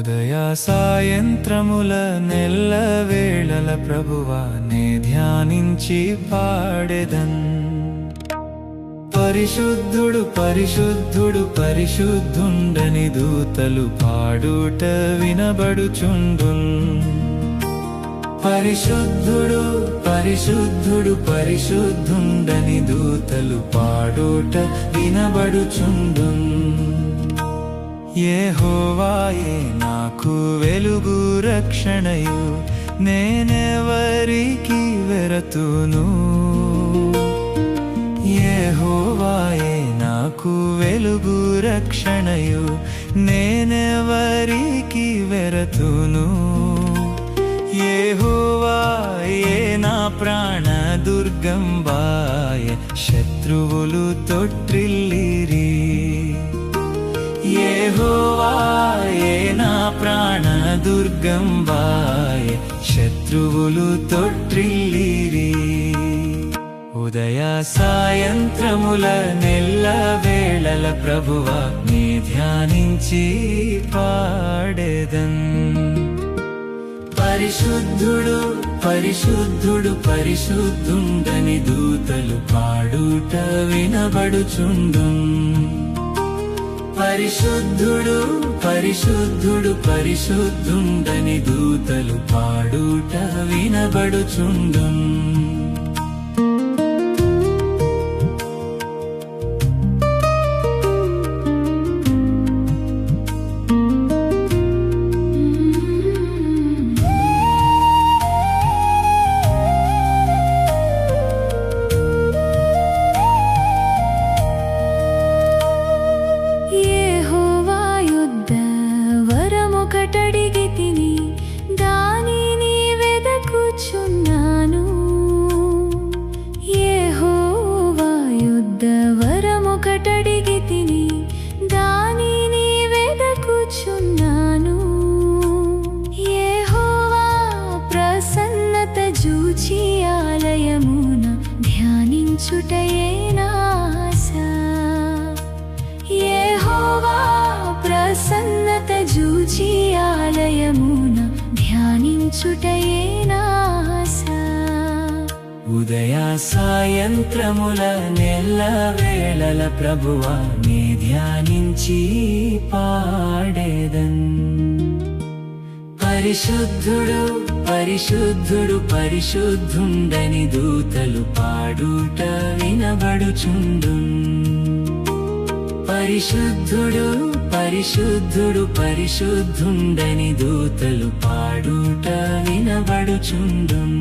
ఉదయ సాయంత్రముల నెల్లవేళల ప్రభువా నే ధ్యానించి పాడెదన్. పరిశుద్ధుడు పరిశుద్ధుడు పరిశుద్ధుండని దూతలు పాడుట వినబడుచుండున్. పరిశుద్ధుడు పరిశుద్ధుడు పరిశుద్ధుండని దూతలు పాడుట వినబడుచుండున్. యెహోవాయే నాకు వెలుగు రక్షణయు, నేనెవరికి వెరతును. యెహోవాయే నాకు వెలుగు రక్షణయు, నేనెవరికి వెరతును. యెహోవాయే నా ప్రాణ దుర్గంబాయ, శత్రువులు తొట్టిల్లిరి. యెహోవాయే నా ప్రాణ దుర్గంబాయ, శత్రువులు తొట్టిల్లిరి. ఉదయ సాయంత్రముల నెల్లవేళల ప్రభువా నీ ధ్యానించి పాడెదన్. పరిశుద్ధుడు పరిశుద్ధుడు పరిశుద్ధుండని దూతలు పాడుట వినబడుచుండున్. పరిశుద్ధుడు పరిశుద్ధుడు పరిశుద్ధుండని దూతలు పాడుట వినబడుచుండున్. ఆలయమున ధ్యానించుటయే నా ఆశ. యెహోవా ప్రసన్నత జూచి ఆలయమున ధ్యానించుటయే నా ఆశ. ఉదయ సాయంత్రముల నెల్లవేళల ప్రభువా నీ ధ్యానించి పాడెదన్. పరిశుద్ధుడు పరిశుద్ధుడు పరిశుద్ధుండని దూతలు పాడుట వినబడుచుండున్. పరిశుద్ధుడు పరిశుద్ధుడు పరిశుద్ధుండని దూతలు పాడుట వినబడుచుండున్.